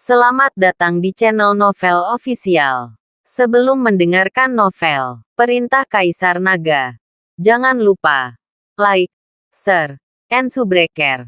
Selamat datang di channel Novel Official. Sebelum mendengarkan novel Perintah Kaisar Naga, jangan lupa like, share, and subscribe.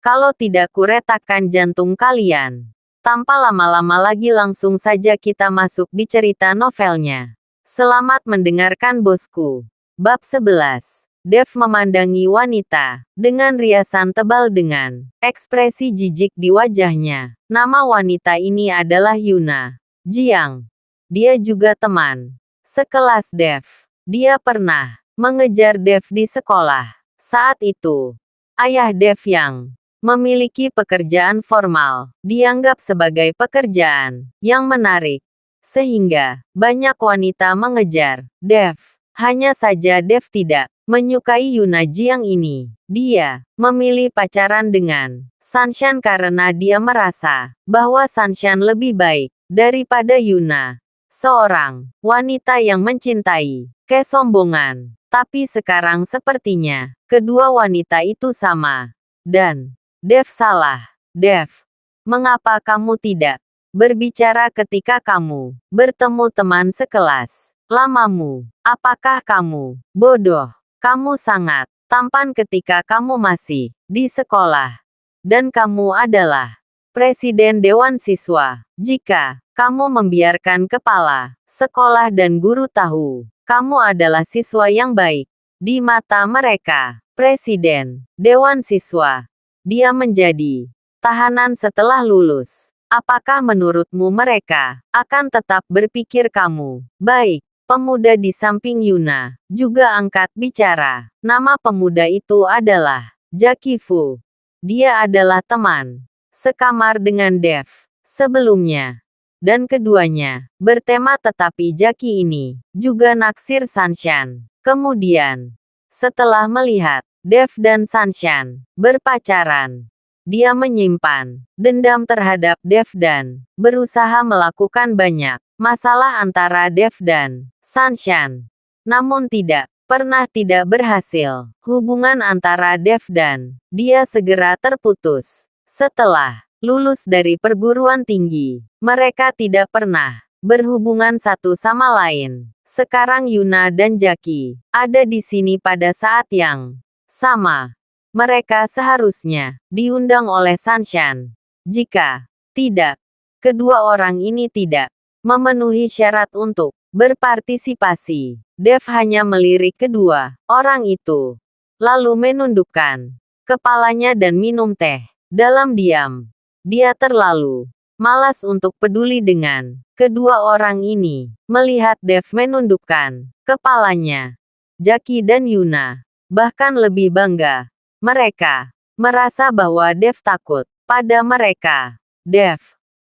Kalau tidak kuretakkan jantung kalian. Tanpa lama-lama lagi langsung saja kita masuk di cerita novelnya. Selamat mendengarkan bosku. Bab 11. Dev memandangi wanita, dengan riasan tebal dengan ekspresi jijik di wajahnya. Nama wanita ini adalah Yuna Jiang. Dia juga teman sekelas Dev. Dia pernah mengejar Dev di sekolah. Saat itu, ayah Dev yang memiliki pekerjaan formal, dianggap sebagai pekerjaan yang menarik. Sehingga, banyak wanita mengejar Dev. Hanya saja Dev tidak menyukai Yuna Jiang ini. Dia memilih pacaran dengan Sunshine karena dia merasa bahwa Sunshine lebih baik daripada Yuna. Seorang wanita yang mencintai kesombongan. Tapi sekarang sepertinya kedua wanita itu sama. Dan Dev salah. Dev, mengapa kamu tidak berbicara ketika kamu bertemu teman sekelas lamamu? Apakah kamu bodoh? Kamu sangat tampan ketika kamu masih di sekolah. Dan kamu adalah presiden dewan siswa. Jika kamu membiarkan kepala sekolah dan guru tahu, kamu adalah siswa yang baik di mata mereka. Presiden dewan siswa. Dia menjadi tahanan setelah lulus. Apakah menurutmu mereka akan tetap berpikir kamu baik? Pemuda di samping Yuna juga angkat bicara. Nama pemuda itu adalah Jackie Fu. Dia adalah teman sekamar dengan Dev sebelumnya. Dan keduanya bertema, tetapi Jackie ini juga naksir Sunshine. Kemudian, setelah melihat Dev dan Sunshine berpacaran, dia menyimpan dendam terhadap Dev dan berusaha melakukan banyak masalah antara Dev dan Sunshine. Namun tidak berhasil. Hubungan antara Dev dan dia segera terputus. Setelah lulus dari perguruan tinggi, mereka tidak pernah berhubungan satu sama lain. Sekarang Yuna dan Jackie ada di sini pada saat yang sama. Mereka seharusnya diundang oleh Sunshine. Jika tidak, kedua orang ini tidak memenuhi syarat untuk berpartisipasi. Dev hanya melirik kedua orang itu, lalu menundukkan kepalanya dan minum teh dalam diam. Dia terlalu malas untuk peduli dengan kedua orang ini. Melihat Dev menundukkan kepalanya, Jackie dan Yuna bahkan lebih bangga. Mereka merasa bahwa Dev takut pada mereka. Dev,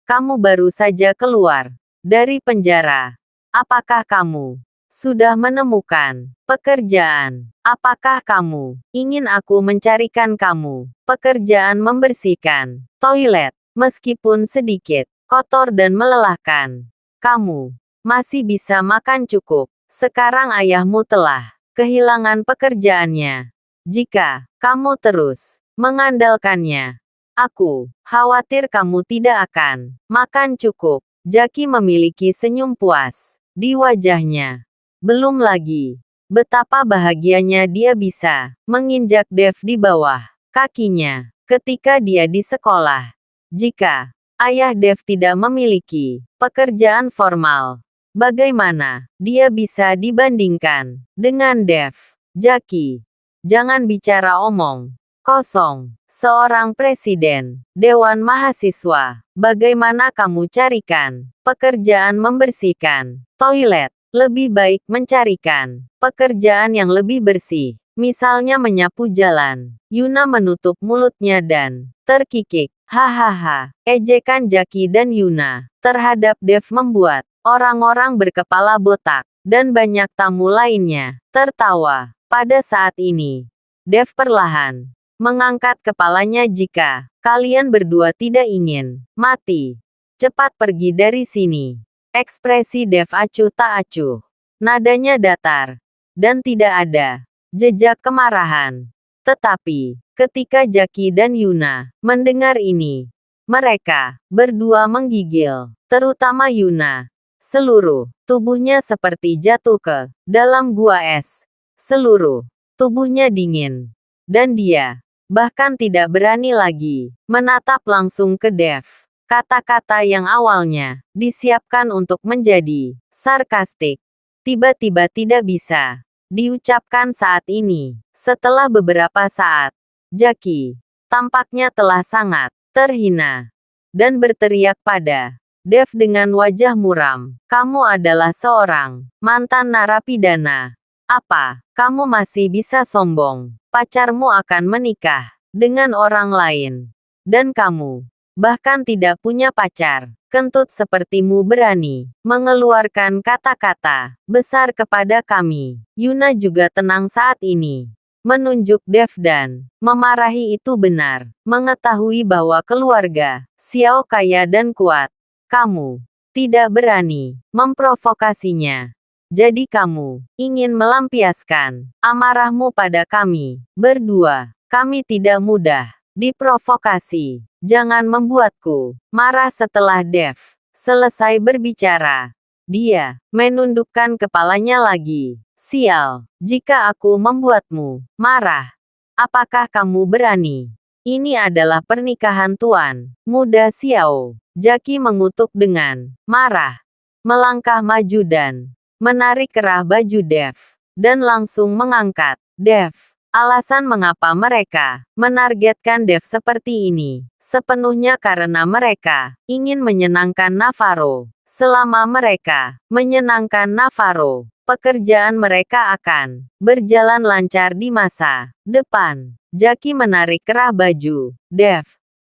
kamu baru saja keluar dari penjara. Apakah kamu sudah menemukan pekerjaan? Apakah kamu ingin aku mencarikan kamu pekerjaan membersihkan toilet? Meskipun sedikit kotor dan melelahkan, kamu masih bisa makan cukup. Sekarang ayahmu telah kehilangan pekerjaannya. Jika kamu terus mengandalkannya, aku khawatir kamu tidak akan makan cukup. Jackie memiliki senyum puas di wajahnya. Belum lagi betapa bahagianya dia bisa menginjak Dev di bawah kakinya ketika dia di sekolah. Jika ayah Dev tidak memiliki pekerjaan formal, bagaimana dia bisa dibandingkan dengan Dev? Jackie, jangan bicara omong kosong. Seorang presiden dewan mahasiswa, bagaimana kamu carikan pekerjaan membersihkan toilet? Lebih baik mencarikan pekerjaan yang lebih bersih, misalnya menyapu jalan. Yuna menutup mulutnya dan terkikik. Hahaha. Ejekan Jackie dan Yuna terhadap Dev membuat orang-orang berkepala botak dan banyak tamu lainnya tertawa. Pada saat ini, Dev perlahan mengangkat kepalanya. Jika kalian berdua tidak ingin mati, cepat pergi dari sini. Ekspresi Dev acuh tak acuh. Nadanya datar. Dan tidak ada jejak kemarahan. Tetapi, ketika Jackie dan Yuna mendengar ini, Mereka berdua menggigil, terutama Yuna. Seluruh tubuhnya seperti jatuh ke dalam gua es. Seluruh tubuhnya dingin. Dan dia bahkan tidak berani lagi menatap langsung ke Dev. Kata-kata yang awalnya disiapkan untuk menjadi sarkastik, tiba-tiba tidak bisa diucapkan saat ini. Setelah beberapa saat, Jackie tampaknya telah sangat terhina dan berteriak pada Dev dengan wajah muram. Kamu adalah seorang mantan narapidana. Apa kamu masih bisa sombong? Pacarmu akan menikah dengan orang lain. Dan kamu bahkan tidak punya pacar. Kentut sepertimu berani mengeluarkan kata-kata besar kepada kami. Yuna juga tenang saat ini. Menunjuk Dev dan memarahi itu benar. Mengetahui bahwa keluarga Xiao kaya dan kuat. Kamu tidak berani memprovokasinya. Jadi kamu ingin melampiaskan amarahmu pada kami berdua. Kami tidak mudah diprovokasi. Jangan membuatku marah. Setelah Dev selesai berbicara, dia menundukkan kepalanya lagi. Sial, jika aku membuatmu marah, apakah kamu berani? Ini adalah pernikahan Tuan Muda Xiao. Jackie mengutuk dengan marah, melangkah maju dan menarik kerah baju Dev, dan langsung mengangkat Dev. Alasan mengapa mereka menargetkan Dev seperti ini, sepenuhnya karena mereka ingin menyenangkan Navarro. Selama mereka menyenangkan Navarro, pekerjaan mereka akan berjalan lancar di masa depan. Jackie menarik kerah baju Dev,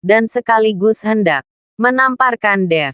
dan sekaligus hendak menamparkan Dev.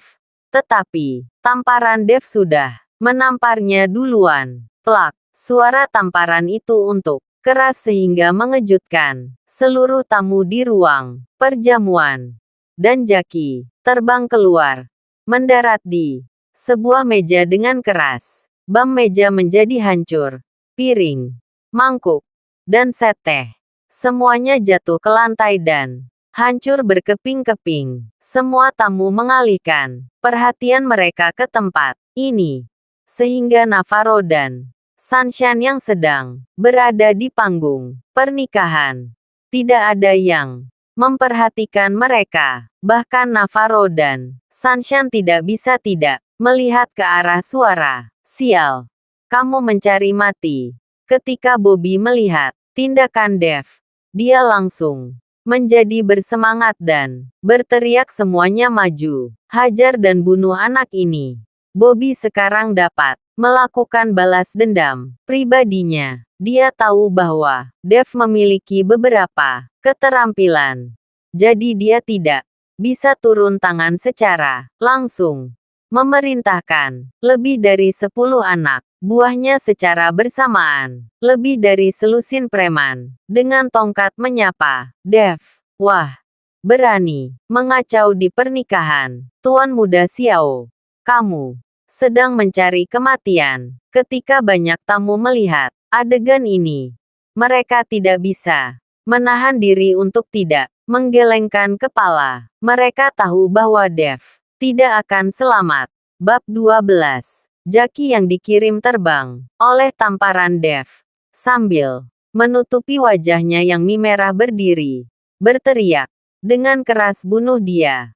Tetapi, tamparan Dev sudah menamparnya duluan. Plak, suara tamparan itu untuk keras sehingga mengejutkan seluruh tamu di ruang perjamuan. Dan Jackie terbang keluar, mendarat di sebuah meja dengan keras. Bam meja menjadi hancur. Piring, mangkuk, dan set teh. Semuanya jatuh ke lantai dan hancur berkeping-keping. Semua tamu mengalihkan perhatian mereka ke tempat ini. Sehingga Navarro dan Sunshine yang sedang berada di panggung pernikahan tidak ada yang memperhatikan mereka. Bahkan Navarro dan Sunshine tidak bisa tidak melihat ke arah suara. Sial, kamu mencari mati. Ketika Bobby melihat tindakan Dev, dia langsung menjadi bersemangat dan berteriak semuanya maju. Hajar dan bunuh anak ini. Bobby sekarang dapat melakukan balas dendam pribadinya. Dia tahu bahwa Dev memiliki beberapa keterampilan. Jadi dia tidak bisa turun tangan secara langsung. Memerintahkan lebih dari 10 anak buahnya secara bersamaan. Lebih dari selusin preman dengan tongkat menyapa Dev. Wah, berani mengacau di pernikahan Tuan Muda Xiao. Kamu sedang mencari kematian. Ketika banyak tamu melihat adegan ini, mereka tidak bisa menahan diri untuk tidak menggelengkan kepala. Mereka tahu bahwa Dev tidak akan selamat. Bab 12. Jackie yang dikirim terbang oleh tamparan Dev. Sambil menutupi wajahnya yang merah berdiri, berteriak dengan keras, bunuh dia,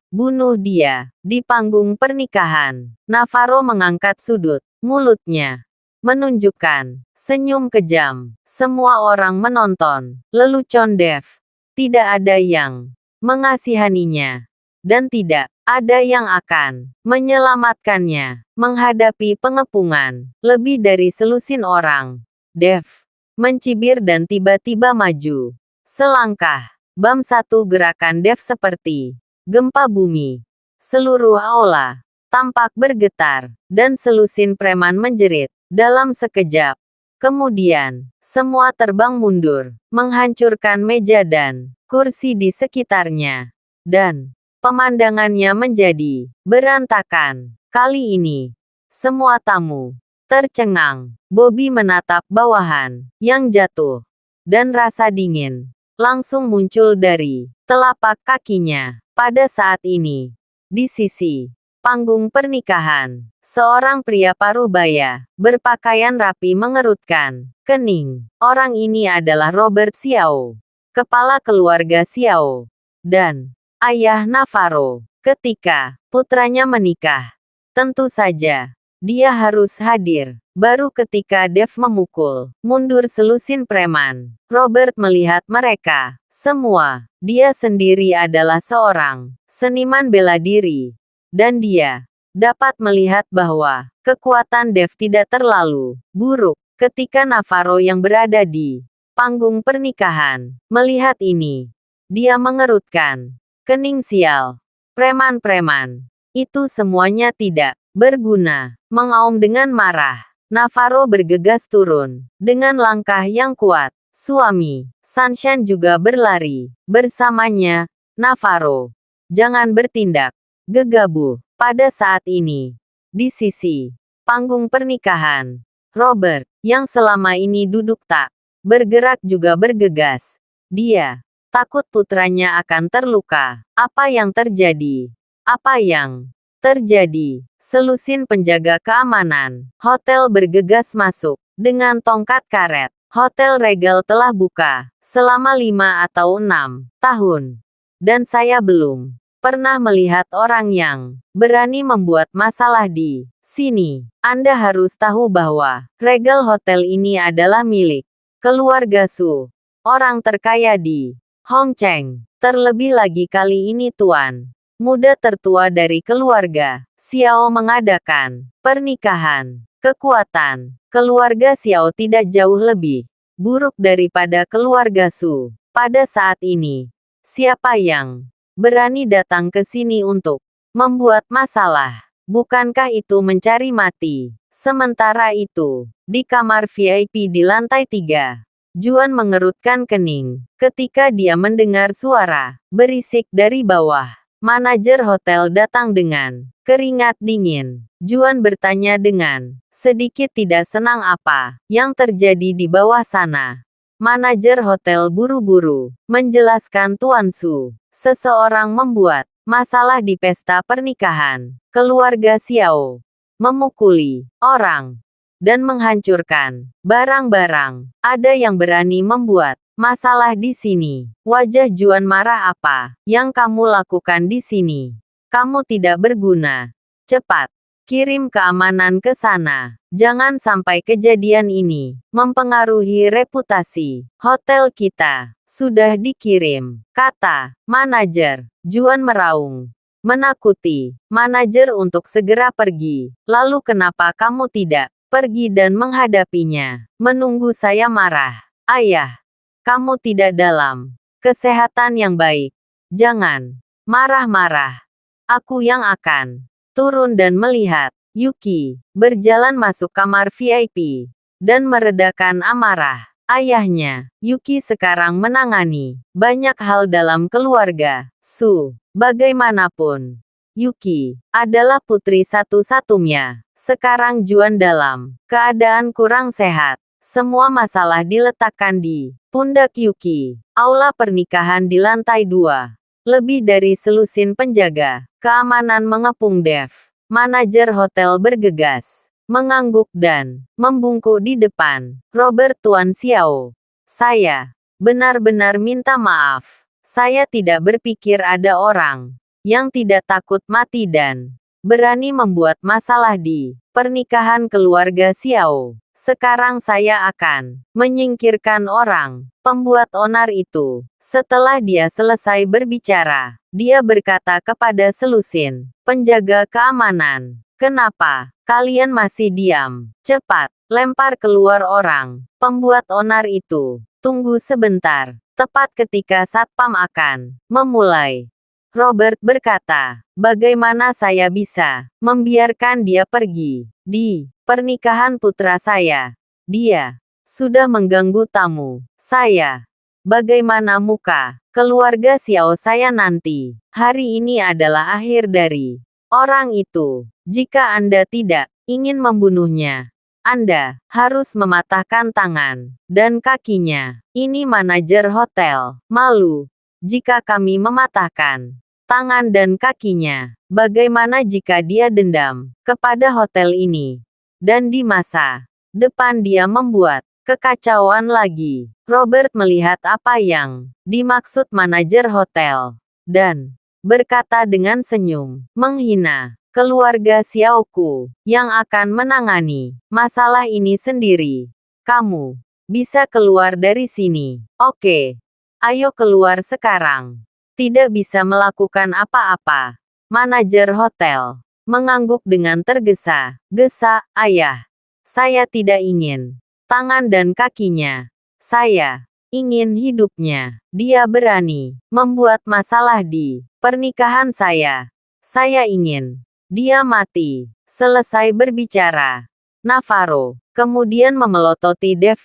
di panggung pernikahan. Navarro mengangkat sudut mulutnya, menunjukkan senyum kejam. Semua orang menonton lelucon Dev. Tidak ada yang mengasihaninya, dan tidak ada yang akan menyelamatkannya. Menghadapi pengepungan lebih dari selusin orang, Dev mencibir dan tiba-tiba maju selangkah. Bam, satu gerakan Dev seperti gempa bumi. Seluruh aula tampak bergetar, dan selusin preman menjerit dalam sekejap. Kemudian, semua terbang mundur, menghancurkan meja dan kursi di sekitarnya. Dan pemandangannya menjadi berantakan. Kali ini, semua tamu tercengang. Bobby menatap bawahan yang jatuh, dan rasa dingin langsung muncul dari telapak kakinya. Pada saat ini, di sisi panggung pernikahan, seorang pria parubaya, berpakaian rapi mengerutkan kening. Orang ini adalah Robert Xiao, kepala keluarga Xiao, dan ayah Navarro. Ketika putranya menikah, tentu saja dia harus hadir. Baru ketika Dev memukul mundur selusin preman, Robert melihat mereka semua. Dia sendiri adalah seorang seniman bela diri, dan dia dapat melihat bahwa kekuatan Dev tidak terlalu buruk. Ketika Navarro yang berada di panggung pernikahan melihat ini, dia mengerutkan kening. Sial, preman-preman itu semuanya tidak berguna. Mengaum dengan marah, Navarro bergegas turun dengan langkah yang kuat. Suami Sunshine juga berlari bersamanya. Navarro, jangan bertindak gegabah. Pada saat ini, di sisi panggung pernikahan, Robert, yang selama ini duduk tak bergerak juga bergegas. Dia takut putranya akan terluka. Apa yang terjadi? Apa yang terjadi? Selusin penjaga keamanan hotel bergegas masuk dengan tongkat karet. Hotel Regal telah buka selama 5 atau 6 tahun. Dan saya belum pernah melihat orang yang berani membuat masalah di sini. Anda harus tahu bahwa Regal Hotel ini adalah milik keluarga Su, orang terkaya di Hong Cheng. Terlebih lagi kali ini tuan muda tertua dari keluarga Xiao mengadakan pernikahan. Kekuatan keluarga Xiao tidak jauh lebih buruk daripada keluarga Su. Pada saat ini, siapa yang berani datang ke sini untuk membuat masalah? Bukankah itu mencari mati? Sementara itu, di kamar VIP di lantai 3, Juan mengerutkan kening ketika dia mendengar suara berisik dari bawah. Manajer hotel datang dengan keringat dingin. Juan bertanya dengan sedikit tidak senang apa yang terjadi di bawah sana. Manajer hotel buru-buru menjelaskan Tuan Su, seseorang membuat masalah di pesta pernikahan keluarga Xiao, memukuli orang, dan menghancurkan barang-barang. Ada yang berani membuat masalah di sini. Wajah Juan marah. Apa yang kamu lakukan di sini? Kamu tidak berguna. Cepat kirim keamanan ke sana. Jangan sampai kejadian ini mempengaruhi reputasi hotel kita. Sudah dikirim, kata manajer. Juan meraung, menakuti manajer untuk segera pergi. Lalu kenapa kamu tidak pergi dan menghadapinya? Menunggu saya marah. Ayah, kamu tidak dalam kesehatan yang baik. Jangan marah-marah. Aku yang akan turun dan melihat. Yuki berjalan masuk kamar VIP dan meredakan amarah ayahnya. Yuki sekarang menangani banyak hal dalam keluarga Su. Bagaimanapun, Yuki adalah putri satu-satunya. Sekarang Juan dalam keadaan kurang sehat. Semua masalah diletakkan di pundak Yuki. Aula pernikahan di lantai 2. Lebih dari selusin penjaga keamanan mengepung Dev. Manajer hotel bergegas, mengangguk dan membungkuk di depan Robert. Tuan Xiao, saya benar-benar minta maaf. Saya tidak berpikir ada orang yang tidak takut mati dan berani membuat masalah di pernikahan keluarga Xiao. Sekarang saya akan menyingkirkan orang pembuat onar itu. Setelah dia selesai berbicara, dia berkata kepada selusin penjaga keamanan, "Kenapa kalian masih diam? Cepat lempar keluar orang pembuat onar itu. Tunggu sebentar." Tepat ketika satpam akan memulai, Robert berkata, "Bagaimana saya bisa membiarkan dia pergi di pernikahan putra saya? Dia sudah mengganggu tamu saya. Bagaimana muka keluarga Xiao saya nanti? Hari ini adalah akhir dari orang itu. Jika Anda tidak ingin membunuhnya, Anda harus mematahkan tangan dan kakinya." Ini manajer hotel. "Malu jika kami mematahkan tangan dan kakinya. Bagaimana jika dia dendam kepada hotel ini? Dan di masa depan dia membuat kekacauan lagi. Robert melihat apa yang dimaksud manajer hotel. Dan berkata dengan senyum menghina, keluarga Xiaoku yang akan menangani masalah ini sendiri. Kamu bisa keluar dari sini. Oke. Ayo keluar sekarang. Tidak bisa melakukan apa-apa. Manajer hotel mengangguk dengan tergesa-gesa. Ayah, saya tidak ingin tangan dan kakinya. Saya ingin hidupnya. Dia berani membuat masalah di pernikahan saya. Saya ingin dia mati. Selesai berbicara, Navarro kemudian memelototi Dev.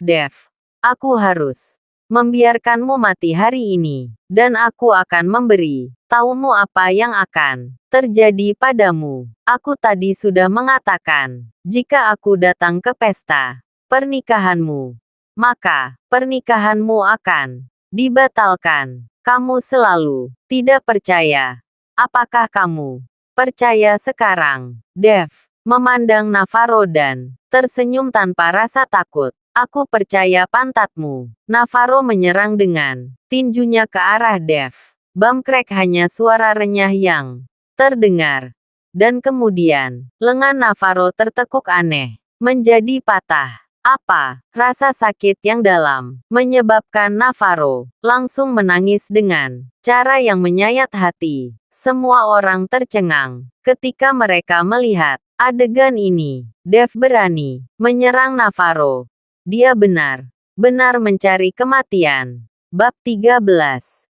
Aku harus membiarkanmu mati hari ini, dan aku akan memberi tahumu apa yang akan terjadi padamu. Aku tadi sudah mengatakan, jika aku datang ke pesta pernikahanmu, maka pernikahanmu akan dibatalkan. Kamu selalu tidak percaya. Apakah kamu percaya sekarang? Dev memandang Navarro dan tersenyum tanpa rasa takut. Aku percaya pantatmu. Navarro menyerang dengan tinjunya ke arah Dev. Bamkrek hanya suara renyah yang terdengar. Dan kemudian, lengan Navarro tertekuk aneh. Menjadi patah. Apa? Rasa sakit yang dalam menyebabkan Navarro langsung menangis dengan cara yang menyayat hati. Semua orang tercengang ketika mereka melihat adegan ini. Dev berani menyerang Navarro. Dia benar-benar mencari kematian. Bab 13.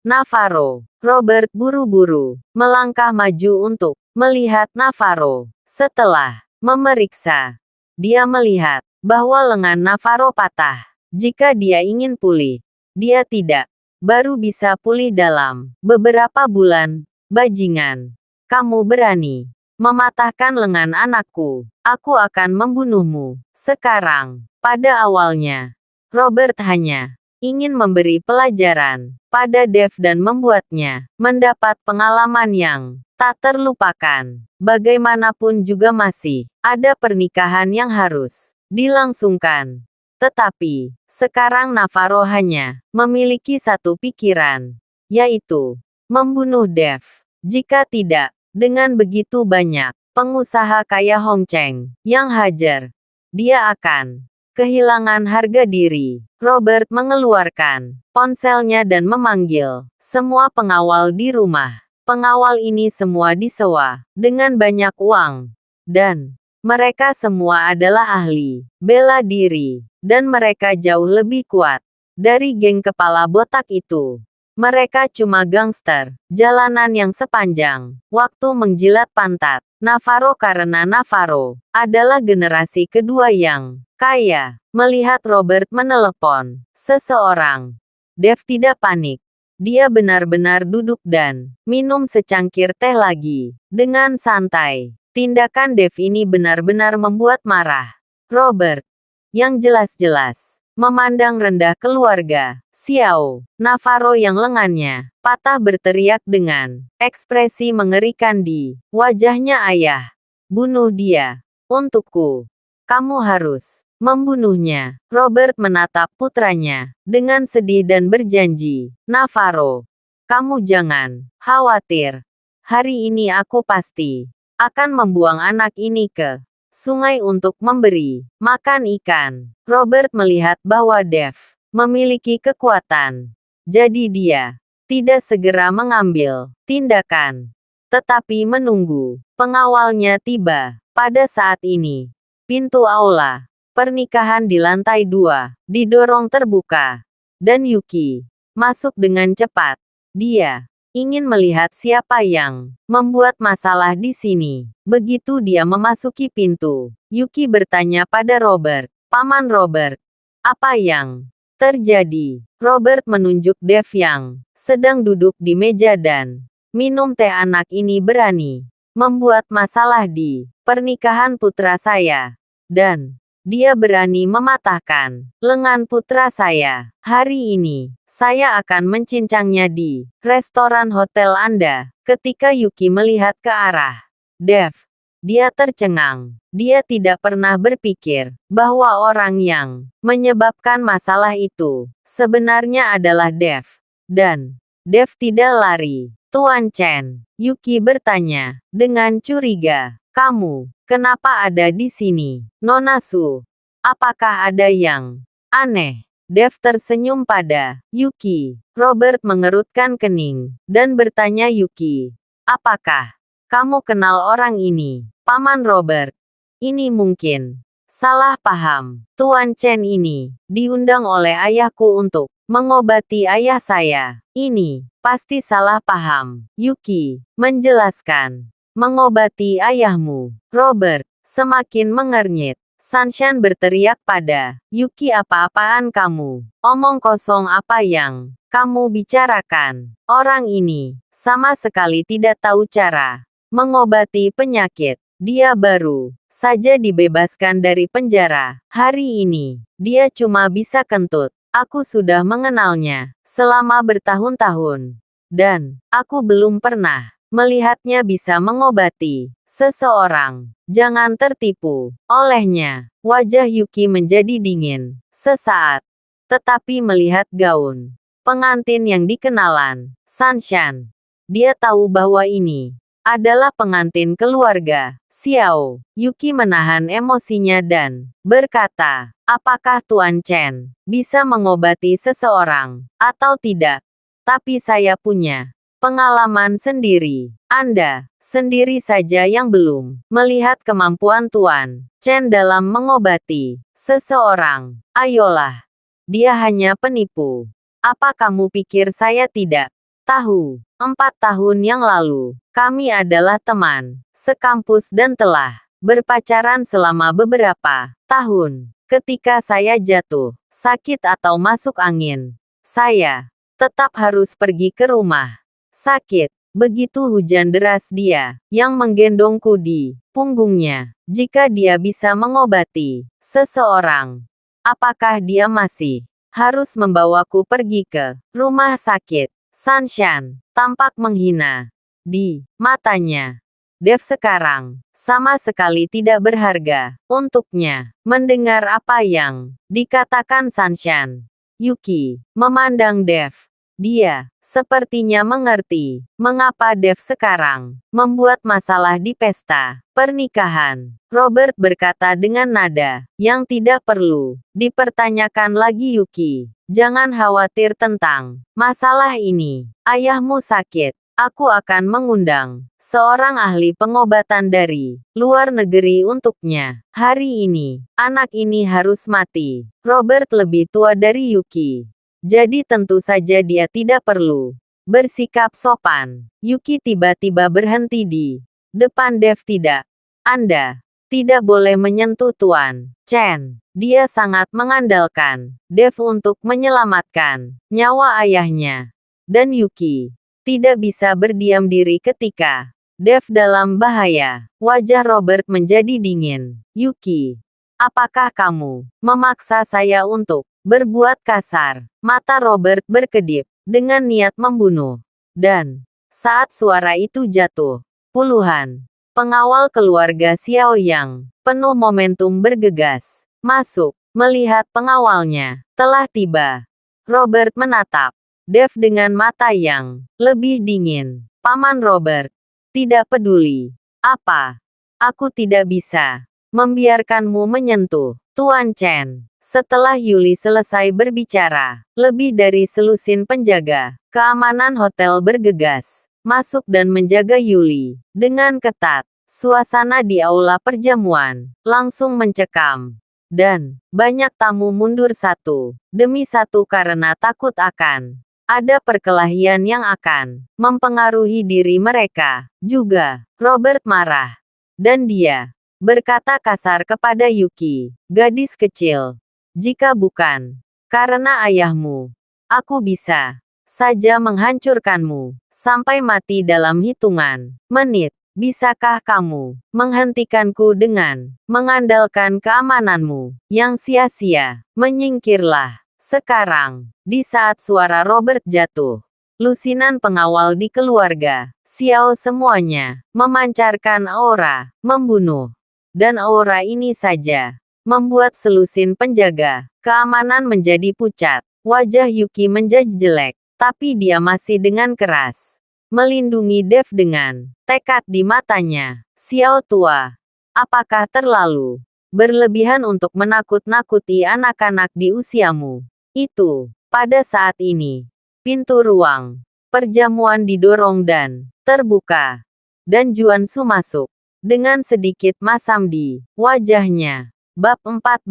Navarro. Robert buru-buru melangkah maju untuk melihat Navarro. Setelah memeriksa, dia melihat bahwa lengan Navarro patah. Jika dia ingin pulih, dia tidak baru bisa pulih dalam beberapa bulan. Bajingan, kamu berani mematahkan lengan anakku. Aku akan membunuhmu. Sekarang, pada awalnya, Robert hanya ingin memberi pelajaran pada Dev dan membuatnya mendapat pengalaman yang tak terlupakan. Bagaimanapun juga masih ada pernikahan yang harus dilangsungkan. Tetapi, sekarang Navarro hanya memiliki satu pikiran, yaitu membunuh Dev. Jika tidak, dengan begitu banyak pengusaha kaya Hong Cheng yang hajar, dia akan kehilangan harga diri. Robert mengeluarkan ponselnya dan memanggil semua pengawal di rumah. Pengawal ini semua disewa dengan banyak uang. Dan mereka semua adalah ahli bela diri. Dan mereka jauh lebih kuat dari geng kepala botak itu. Mereka cuma gangster jalanan yang sepanjang waktu menjilat pantat Navarro karena Navarro adalah generasi kedua yang kaya. Melihat Robert menelepon seseorang, Dev tidak panik. Dia benar-benar duduk dan minum secangkir teh lagi dengan santai. Tindakan Dev ini benar-benar membuat marah Robert, yang jelas-jelas memandang rendah keluarga Xiao. Navarro yang lengannya patah berteriak dengan ekspresi mengerikan di wajahnya. Ayah, bunuh dia. Untukku. Kamu harus membunuhnya. Robert menatap putranya dengan sedih dan berjanji. Navarro, kamu jangan khawatir. Hari ini aku pasti akan membuang anak ini ke sungai untuk memberi makan ikan. Robert melihat bahwa Dev memiliki kekuatan. Jadi dia tidak segera mengambil tindakan, tetapi menunggu pengawalnya tiba. Pada saat ini, pintu aula pernikahan di lantai 2 didorong terbuka, dan Yuki masuk dengan cepat. Dia ingin melihat siapa yang membuat masalah di sini. Begitu dia memasuki pintu, Yuki bertanya pada Robert, Paman Robert, apa yang terjadi? Robert menunjuk Dev yang sedang duduk di meja dan minum teh. Anak ini berani membuat masalah di pernikahan putra saya. Dan Dia berani mematahkan lengan putra saya. Hari ini, saya akan mencincangnya di restoran hotel Anda. Ketika Yuki melihat ke arah Dev, dia tercengang. Dia tidak pernah berpikir bahwa orang yang menyebabkan masalah itu sebenarnya adalah Dev. Dan Dev tidak lari. Tuan Chen, Yuki bertanya dengan curiga. Kamu, kenapa ada di sini, Nona Su? Apakah ada yang aneh? Dev tersenyum pada Yuki. Robert mengerutkan kening dan bertanya Yuki, apakah kamu kenal orang ini, Paman Robert? Ini mungkin salah paham. Tuan Chen ini diundang oleh ayahku untuk mengobati ayah saya. Ini pasti salah paham. Yuki menjelaskan. Mengobati ayahmu, Robert, semakin mengernyit. Sanshan berteriak pada Yuki, apa-apaan kamu? Omong kosong, apa yang kamu bicarakan? Orang ini sama sekali tidak tahu cara mengobati penyakit. Dia baru saja dibebaskan dari penjara. Hari ini, dia cuma bisa kentut. Aku sudah mengenalnya selama bertahun-tahun. Dan aku belum pernah melihatnya bisa mengobati seseorang. Jangan tertipu olehnya. Wajah Yuki menjadi dingin sesaat. Tetapi melihat gaun pengantin yang dikenalan, Sanshan, dia tahu bahwa ini adalah pengantin keluarga Xiao. Yuki menahan emosinya dan berkata, apakah Tuan Chen bisa mengobati seseorang atau tidak? Tapi saya punya pengalaman sendiri. Anda sendiri saja yang belum melihat kemampuan Tuan Chen dalam mengobati seseorang. Ayolah, dia hanya penipu. Apa kamu pikir saya tidak tahu? 4 tahun yang lalu, kami adalah teman sekampus dan telah berpacaran selama beberapa tahun. Ketika saya jatuh sakit atau masuk angin, saya tetap harus pergi ke rumah sakit. Begitu hujan deras, dia yang menggendongku di punggungnya. Jika dia bisa mengobati seseorang, apakah dia masih harus membawaku pergi ke rumah sakit? Sanshan tampak menghina di matanya. Dev sekarang sama sekali tidak berharga untuknya. Mendengar apa yang dikatakan Sanshan, Yuki memandang Dev. Dia sepertinya mengerti mengapa Dev sekarang membuat masalah di pesta pernikahan. Robert berkata dengan nada yang tidak perlu dipertanyakan lagi, Yuki, jangan khawatir tentang masalah ini. Ayahmu sakit. Aku akan mengundang seorang ahli pengobatan dari luar negeri untuknya. Hari ini, anak ini harus mati. Robert lebih tua dari Yuki. Jadi tentu saja dia tidak perlu bersikap sopan. Yuki tiba-tiba berhenti di depan Dev. Tidak. Anda tidak boleh menyentuh Tuan Chen. Dia sangat mengandalkan Dev untuk menyelamatkan nyawa ayahnya. Dan Yuki tidak bisa berdiam diri ketika Dev dalam bahaya. Wajah Robert menjadi dingin. Yuki, apakah kamu memaksa saya untuk berbuat kasar? Mata Robert berkedip dengan niat membunuh. Dan saat suara itu jatuh, puluhan pengawal keluarga Xiao yang penuh momentum bergegas masuk. Melihat pengawalnya telah tiba, Robert menatap Dev dengan mata yang lebih dingin. Paman Robert, tidak peduli apa, aku tidak bisa membiarkanmu menyentuh Tuan Chen. Setelah Yuli selesai berbicara, lebih dari selusin penjaga keamanan hotel bergegas masuk dan menjaga Yuli dengan ketat. Suasana di aula perjamuan langsung mencekam. Dan banyak tamu mundur satu demi satu karena takut akan ada perkelahian yang akan mempengaruhi diri mereka. Juga, Robert marah. Dan dia berkata kasar kepada Yuki, gadis kecil. Jika bukan karena ayahmu, aku bisa saja menghancurkanmu sampai mati dalam hitungan menit. Bisakah kamu menghentikanku dengan mengandalkan keamananmu yang sia-sia? Menyingkirlah sekarang. Di saat suara Robert jatuh, lusinan pengawal di keluarga Xiao semuanya memancarkan aura membunuh. Dan aura ini saja membuat selusin penjaga keamanan menjadi pucat. Wajah Yuki menjadi jelek, tapi dia masih dengan keras melindungi Dev dengan tekad di matanya. Xiao tua, apakah terlalu berlebihan untuk menakut-nakuti anak-anak di usiamu? Itu, pada saat ini, pintu ruang perjamuan didorong dan terbuka. Dan Juan Su masuk dengan sedikit masam di wajahnya. Bab 14.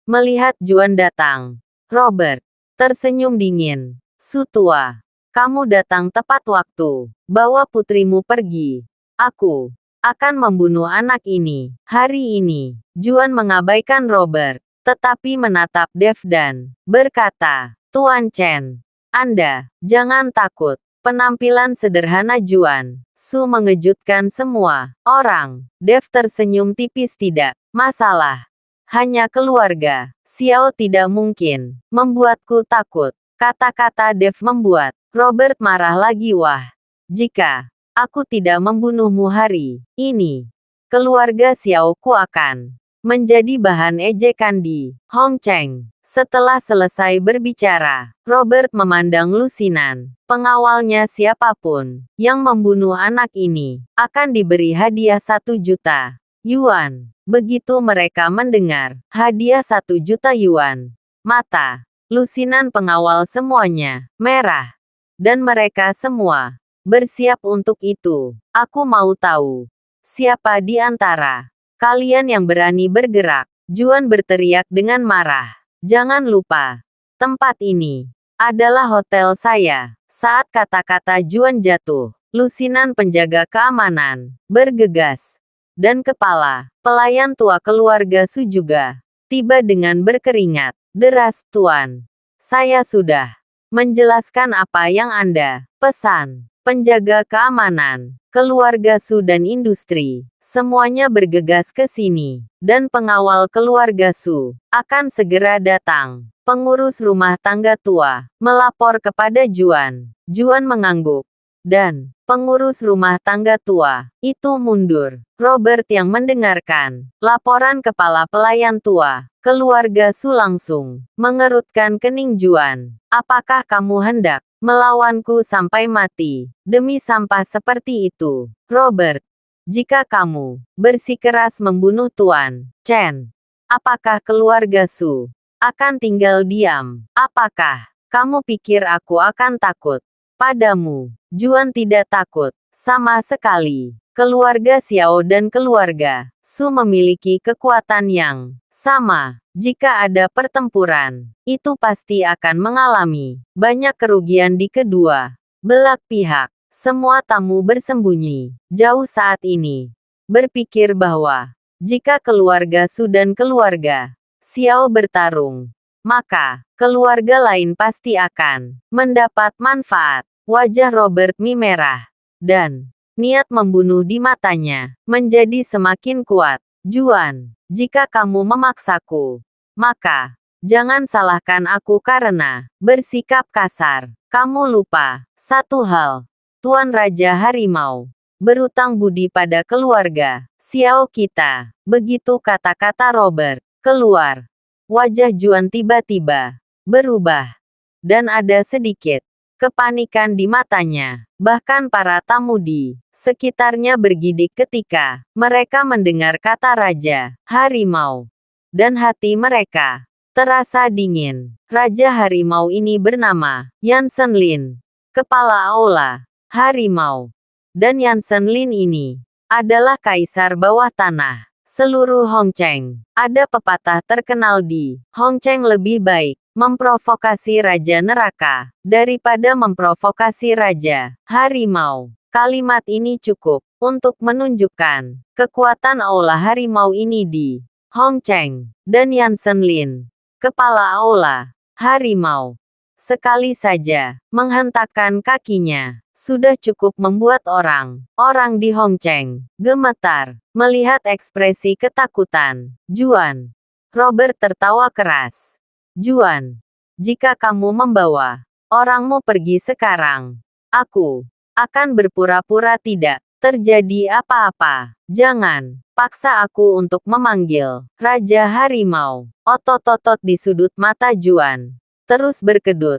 Melihat Juan datang, Robert tersenyum dingin. Su tua, kamu datang tepat waktu. Bawa putrimu pergi. Aku akan membunuh anak ini. Hari ini, Juan mengabaikan Robert, tetapi menatap Dev dan berkata, Tuan Chen, Anda, jangan takut. Penampilan sederhana Juan Su mengejutkan semua orang. Dev tersenyum tipis. Tidak masalah. Hanya keluarga. Xiao tidak mungkin membuatku takut. Kata-kata Dev membuat Robert marah lagi. Wah, jika aku tidak membunuhmu hari ini, keluarga Xiao ku akan menjadi bahan ejekan di Hong Cheng. Setelah selesai berbicara, Robert memandang lusinan pengawalnya. Siapapun yang membunuh anak ini akan diberi hadiah 1 juta yuan. Begitu mereka mendengar hadiah 1 juta yuan, mata lusinan pengawal semuanya merah. Dan mereka semua bersiap untuk itu. Aku mau tahu siapa di antara kalian yang berani bergerak. Juan berteriak dengan marah. Jangan lupa, tempat ini adalah hotel saya. Saat kata-kata Juan jatuh, lusinan penjaga keamanan bergegas. Dan kepala pelayan tua keluarga Su juga tiba dengan berkeringat deras. Tuan, saya sudah menjelaskan apa yang Anda pesan. Penjaga keamanan, keluarga Su dan industri, semuanya bergegas ke sini. Dan pengawal keluarga Su akan segera datang. Pengurus rumah tangga tua melapor kepada Juan. Juan mengangguk. Dan pengurus rumah tangga tua itu mundur. Robert yang mendengarkan laporan kepala pelayan tua keluarga Su langsung mengerutkan kening. Juan, apakah kamu hendak melawanku sampai mati demi sampah seperti itu? Robert, jika kamu bersikeras membunuh Tuan Chen, apakah keluarga Su akan tinggal diam? Apakah kamu pikir aku akan takut padamu? Juan tidak takut sama sekali. Keluarga Xiao dan keluarga Su memiliki kekuatan yang sama. Jika ada pertempuran, itu pasti akan mengalami banyak kerugian di kedua belah pihak. Semua tamu bersembunyi jauh saat ini, berpikir bahwa jika keluarga Su dan keluarga Xiao bertarung, maka keluarga lain pasti akan mendapat manfaat. Wajah Robert merah, dan niat membunuh di matanya menjadi semakin kuat. Juan, jika kamu memaksaku, maka jangan salahkan aku karena bersikap kasar. Kamu lupa satu hal, Tuan Raja Harimau berutang budi pada keluarga Xiao kita. Begitu kata-kata Robert keluar, wajah Juan tiba-tiba berubah, dan ada sedikit kepanikan di matanya. Bahkan para tamu di sekitarnya bergidik ketika mereka mendengar kata Raja Harimau. Dan hati mereka terasa dingin. Raja Harimau ini bernama Yansen Lin, kepala aula Harimau. Dan Yansen Lin ini adalah kaisar bawah tanah seluruh Hong Cheng. Ada pepatah terkenal di Hong Cheng, lebih baik memprovokasi Raja Neraka daripada memprovokasi Raja Harimau. Kalimat ini cukup untuk menunjukkan kekuatan aula harimau ini di Hong Cheng. Dan Yansen Lin, kepala aula harimau, sekali saja menghentakkan kakinya, Sudah cukup membuat orang di Hongcheng gemetar melihat ekspresi ketakutan Juan. Robert tertawa keras. Juan, jika kamu membawa orangmu pergi sekarang, aku akan berpura-pura tidak terjadi apa-apa. Jangan paksa aku untuk memanggil Raja Harimau. Otot-otot di sudut mata Juan terus berkedut,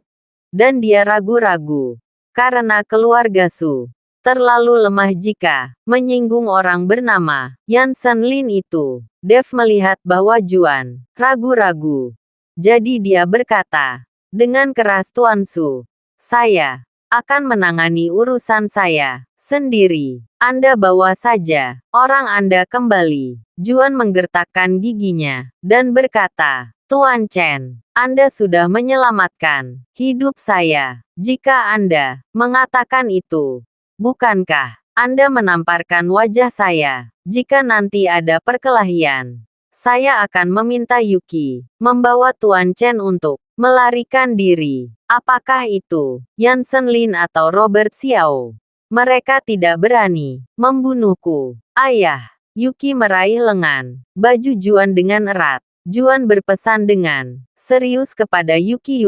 dan dia ragu-ragu karena keluarga Su terlalu lemah jika menyinggung orang bernama Yansen Lin itu. Dev melihat bahwa Juan ragu-ragu. Jadi dia berkata dengan keras, Tuan Su, saya akan menangani urusan saya sendiri. Anda bawa saja orang Anda kembali. Juan menggertakkan giginya dan berkata, Tuan Chen, Anda sudah menyelamatkan hidup saya. Jika Anda mengatakan itu, bukankah Anda menamparkan wajah saya? Jika nanti ada perkelahian, saya akan meminta Yuki membawa Tuan Chen untuk melarikan diri. Apakah itu Yansen Lin atau Robert Xiao? Mereka tidak berani membunuhku. Ayah. Yuki meraih lengan baju Juan dengan erat. Juan berpesan dengan serius kepada Yuki,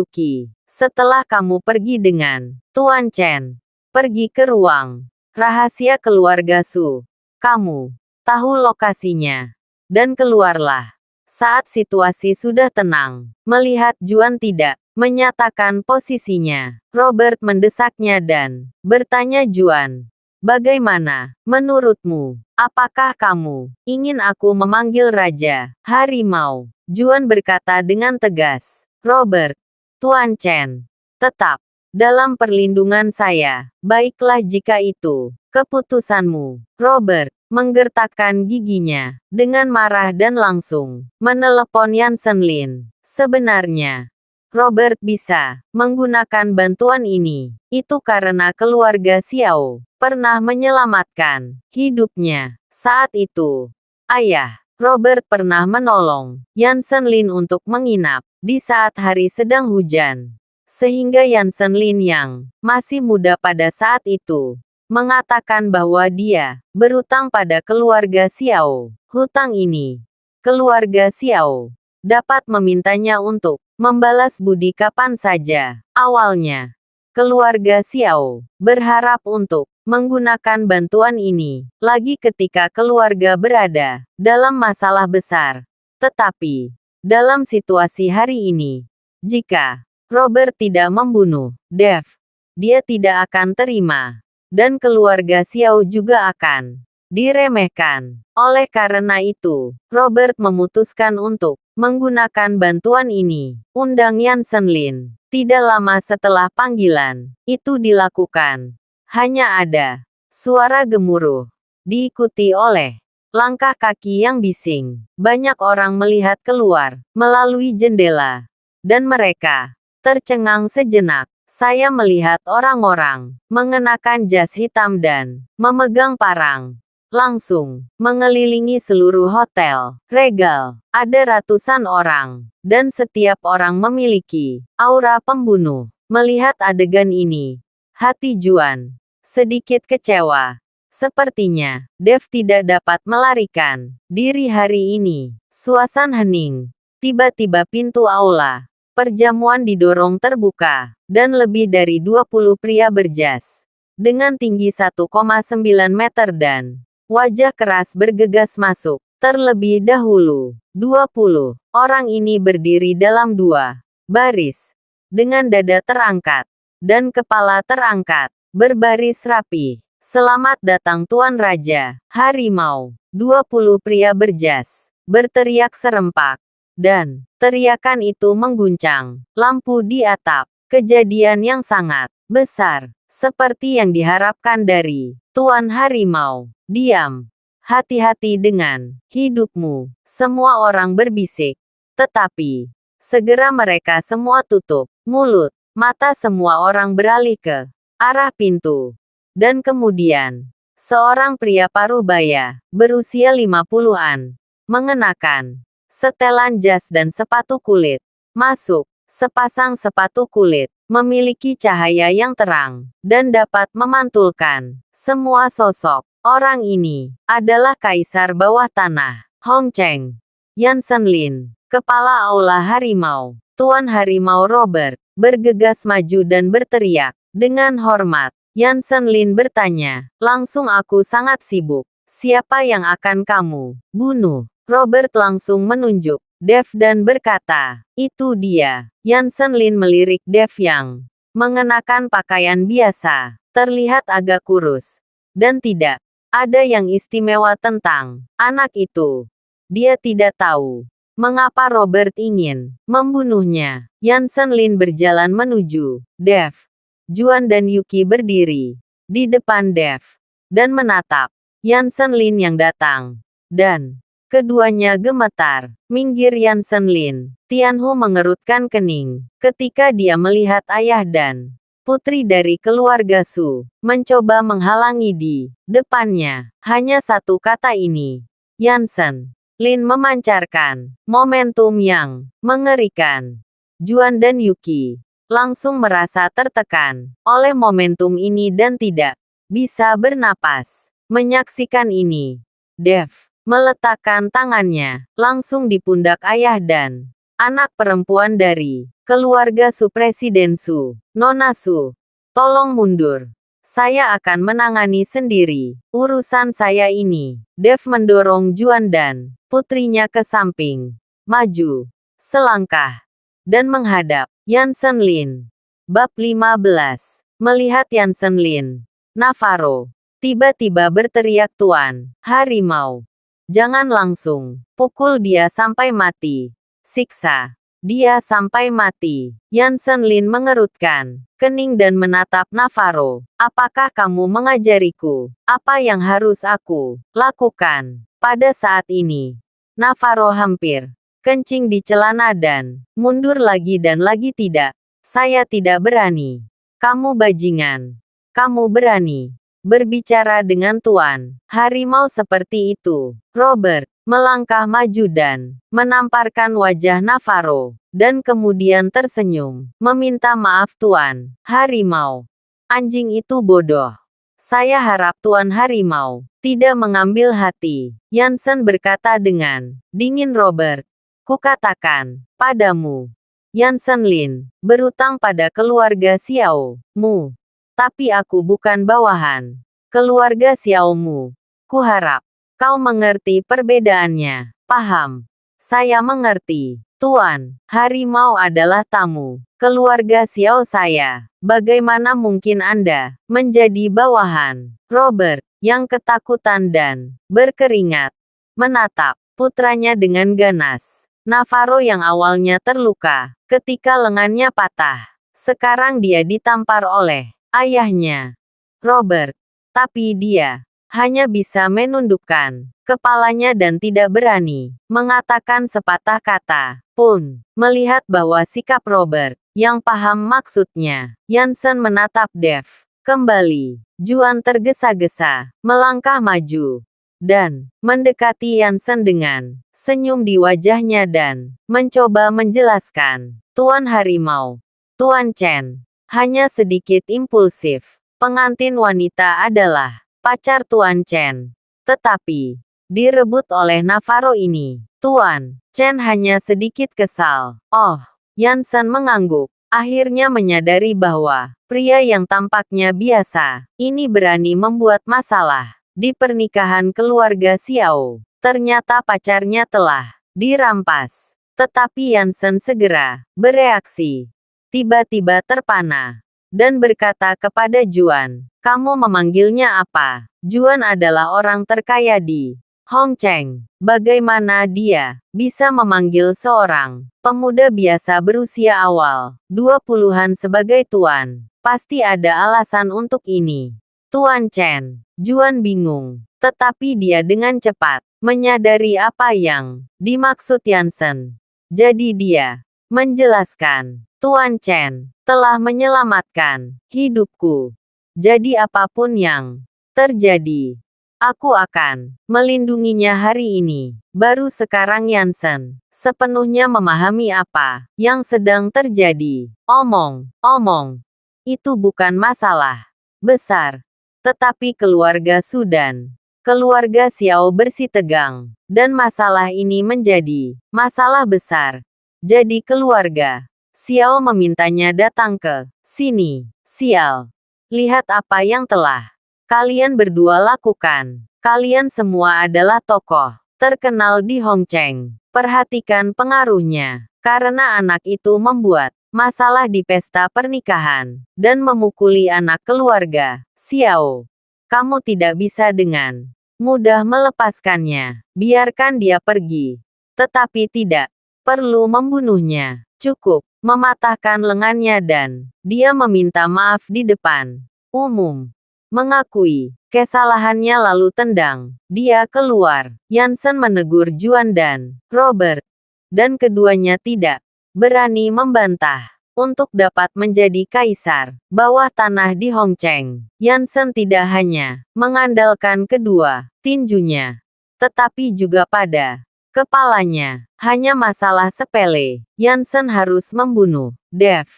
setelah kamu pergi dengan Tuan Chen, pergi ke ruang rahasia keluarga Su. Kamu tahu lokasinya. Dan keluarlah. Saat situasi sudah tenang, melihat Juan tidak menyatakan posisinya, Robert mendesaknya dan bertanya, Juan, bagaimana menurutmu? Apakah kamu ingin aku memanggil Raja Harimau? Juan berkata dengan tegas. Robert, Tuan Chen, tetap dalam perlindungan saya. Baiklah jika itu keputusanmu. Robert menggertakkan giginya dengan marah dan langsung menelepon Yansen Lin. Sebenarnya, Robert bisa menggunakan bantuan ini. Itu karena keluarga Xiao pernah menyelamatkan hidupnya. Saat itu, ayah Robert pernah menolong Yansen Lin untuk menginap di saat hari sedang hujan. Sehingga Yansen Lin yang masih muda pada saat itu mengatakan bahwa dia berutang pada keluarga Xiao. Hutang ini, keluarga Xiao dapat memintanya untuk membalas budi kapan saja. Awalnya, keluarga Xiao berharap untuk menggunakan bantuan ini lagi ketika keluarga berada dalam masalah besar. Tetapi, dalam situasi hari ini, jika Robert tidak membunuh Dev, dia tidak akan terima. Dan keluarga Xiao juga akan diremehkan. Oleh karena itu, Robert memutuskan untuk menggunakan bantuan ini. Undang Yansen Lin. Tidak lama setelah panggilan itu dilakukan, hanya ada suara gemuruh, diikuti oleh langkah kaki yang bising. Banyak orang melihat keluar melalui jendela, dan mereka tercengang sejenak. Saya melihat orang-orang mengenakan jas hitam dan memegang parang, langsung mengelilingi seluruh hotel regal. Ada ratusan orang, dan setiap orang memiliki aura pembunuh. Melihat adegan ini, hati Juan sedikit kecewa. Sepertinya Dev tidak dapat melarikan diri hari ini. Suasana hening. Tiba-tiba pintu aula perjamuan didorong terbuka, dan lebih dari 20 pria berjas dengan tinggi 1,9 meter dan wajah keras bergegas masuk. Terlebih dahulu, 20 orang ini berdiri dalam dua baris, dengan dada terangkat dan kepala terangkat, berbaris rapi. Selamat datang Tuan Raja Harimau. 20 pria berjas berteriak serempak. Dan teriakan itu mengguncang lampu di atap. Kejadian yang sangat besar, seperti yang diharapkan dari Tuan Harimau. Diam. Hati-hati dengan hidupmu. Semua orang berbisik. Tetapi, segera mereka semua tutup mulut. Mata semua orang beralih ke arah pintu. Dan kemudian, seorang pria parubaya, berusia 50-an, mengenakan setelan jas dan sepatu kulit. Masuk. Sepasang sepatu kulit memiliki cahaya yang terang, dan dapat memantulkan semua sosok. Orang ini adalah Kaisar Bawah Tanah, Hong Cheng. Yansen Lin, Kepala Aula Harimau. Tuan Harimau Robert, bergegas maju dan berteriak, dengan hormat. Yansen Lin bertanya, langsung aku sangat sibuk. Siapa yang akan kamu bunuh? Robert langsung menunjuk Dev dan berkata, itu dia. Yansen Lin melirik Dev yang mengenakan pakaian biasa, terlihat agak kurus, dan tidak ada yang istimewa tentang anak itu. Dia tidak tahu mengapa Robert ingin membunuhnya. Yansen Lin berjalan menuju Dev. Juan dan Yuki berdiri di depan Dev dan menatap Yansen Lin yang datang. Dan keduanya gemetar. Minggir Yansen Lin. Tianhu mengerutkan kening ketika dia melihat ayah dan putri dari keluarga Su mencoba menghalangi di depannya. Hanya satu kata ini. Yansen Lin memancarkan momentum yang mengerikan. Juan dan Yuki langsung merasa tertekan oleh momentum ini dan tidak bisa bernapas. Menyaksikan ini, Dev meletakkan tangannya langsung di pundak ayah dan anak perempuan dari keluarga Su Presiden Su. Nona Su, tolong mundur. Saya akan menangani sendiri urusan saya ini. Dev mendorong Juan dan putrinya ke samping, maju selangkah, dan menghadap Yansen Lin. Bab 15. Melihat Yansen Lin, Navarro tiba-tiba berteriak, Tuan Harimau, jangan langsung pukul dia sampai mati. Siksa dia sampai mati. Yansen Lin mengerutkan kening dan menatap Navarro. Apakah kamu mengajariku apa yang harus aku lakukan pada saat ini? Navarro hampir kencing di celana dan mundur lagi dan lagi. Tidak. Saya tidak berani. Kamu bajingan. Kamu berani berbicara dengan Tuan Harimau seperti itu. Robert melangkah maju dan menamparkan wajah Navarro, dan kemudian tersenyum, meminta maaf Tuan Harimau. Anjing itu bodoh. Saya harap Tuan Harimau tidak mengambil hati. Yansen berkata dengan dingin. Robert, kukatakan padamu, Yansen Lin berutang pada keluarga Xiao Mu. Tapi aku bukan bawahan keluarga Xiao Mu. Kuharap kau mengerti perbedaannya. Paham? Saya mengerti. Tuan Harimau adalah tamu keluarga Xiao saya. Bagaimana mungkin Anda menjadi bawahan? Robert, yang ketakutan dan berkeringat, menatap putranya dengan ganas. Navarro yang awalnya terluka ketika lengannya patah, sekarang dia ditampar oleh ayahnya. Robert, tapi dia hanya bisa menundukkan kepalanya dan tidak berani mengatakan sepatah kata pun. Melihat bahwa sikap Robert yang paham maksudnya, Yansen menatap Dev kembali. Juan tergesa-gesa melangkah maju dan mendekati Yansen dengan senyum di wajahnya dan mencoba menjelaskan, Tuan Harimau, Tuan Chen hanya sedikit impulsif. Pengantin wanita adalah pacar Tuan Chen, tetapi direbut oleh Navarro ini. Tuan Chen hanya sedikit kesal. Oh, Yansen mengangguk. Akhirnya menyadari bahwa pria yang tampaknya biasa ini berani membuat masalah di pernikahan keluarga Xiao. Ternyata pacarnya telah dirampas. Tetapi Yansen segera bereaksi. Tiba-tiba terpana dan berkata kepada Juan, kamu memanggilnya apa? Juan adalah orang terkaya di Hong Cheng. Bagaimana dia bisa memanggil seorang pemuda biasa berusia awal 20-an sebagai Tuan? Pasti ada alasan untuk ini. Tuan Chen. Juan bingung. Tetapi dia dengan cepat menyadari apa yang dimaksud Yansen. Jadi dia menjelaskan, Tuan Chen telah menyelamatkan hidupku. Jadi apapun yang terjadi, Aku akan melindunginya hari ini. Baru sekarang Yansen sepenuhnya memahami apa yang sedang terjadi. Omong, itu bukan masalah besar. Tetapi keluarga Sudan, keluarga Xiao bersitegang. Dan masalah ini menjadi masalah besar. Jadi keluarga Xiao memintanya datang ke sini. Xiao, lihat apa yang telah kalian berdua lakukan. Kalian semua adalah tokoh terkenal di Hongcheng. Perhatikan pengaruhnya. Karena anak itu membuat masalah di pesta pernikahan dan memukuli anak keluarga Xiao. Kamu tidak bisa dengan mudah melepaskannya. Biarkan dia pergi. Tetapi tidak perlu membunuhnya. Cukup mematahkan lengannya dan dia meminta maaf di depan umum. Mengakui kesalahannya lalu tendang dia keluar. Yansen menegur Juan dan Robert. Dan keduanya tidak berani membantah. Untuk dapat menjadi kaisar bawah tanah di Hongcheng, Yansen tidak hanya mengandalkan kedua tinjunya, tetapi juga pada kepalanya. Hanya masalah sepele, Yansen harus membunuh Dev.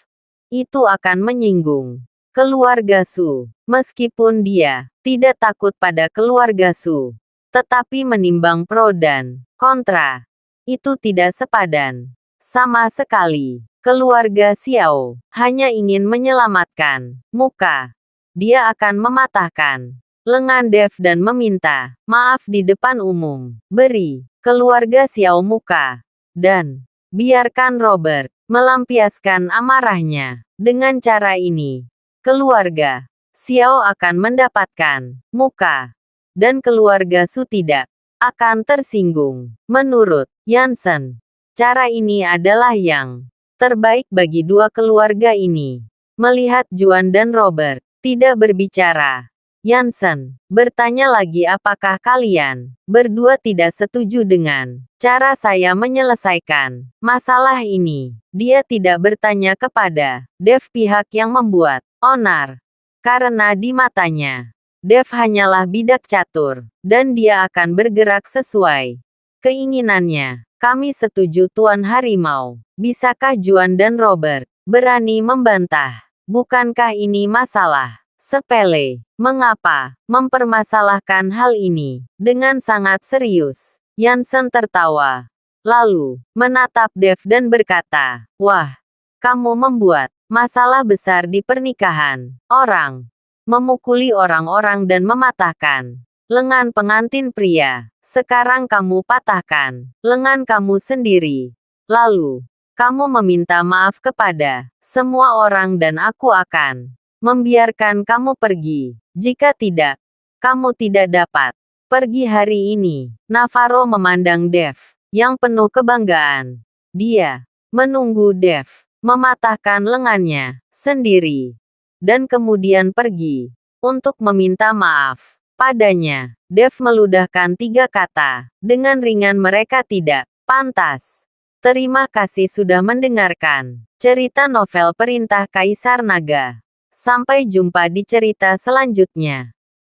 Itu akan menyinggung keluarga Su. Meskipun dia tidak takut pada keluarga Su, tetapi menimbang pro dan kontra, itu tidak sepadan. Sama sekali. Keluarga Xiao hanya ingin menyelamatkan muka. Dia akan mematahkan lengan Dev dan meminta maaf di depan umum. Beri keluarga Xiao muka. Dan biarkan Robert melampiaskan amarahnya. Dengan cara ini, keluarga Xiao akan mendapatkan muka. Dan keluarga Su tidak akan tersinggung. Menurut Yansen, cara ini adalah yang terbaik bagi dua keluarga ini. Melihat Juan dan Robert tidak berbicara, Yansen bertanya lagi, apakah kalian berdua tidak setuju dengan cara saya menyelesaikan masalah ini? Dia tidak bertanya kepada Dev, pihak yang membuat onar. Karena di matanya, Dev hanyalah bidak catur, dan dia akan bergerak sesuai keinginannya. Kami setuju Tuan Harimau. Bisakah Juan dan Robert berani membantah? Bukankah ini masalah sepele? Mengapa mempermasalahkan hal ini dengan sangat serius? Yansen tertawa, lalu menatap Dev dan berkata, wah, kamu membuat masalah besar di pernikahan orang. Memukuli orang-orang dan mematahkan lengan pengantin pria. Sekarang kamu patahkan lengan kamu sendiri. Lalu, kamu meminta maaf kepada semua orang dan aku akan membiarkan kamu pergi. Jika tidak, kamu tidak dapat pergi hari ini. Navarro memandang Dev yang penuh kebanggaan. Dia menunggu Dev mematahkan lengannya sendiri dan kemudian pergi untuk meminta maaf padanya. Dev meludahkan 3 kata. Dengan ringan, mereka tidak pantas. Terima kasih sudah mendengarkan cerita novel Perintah Kaisar Naga. Sampai jumpa di cerita selanjutnya.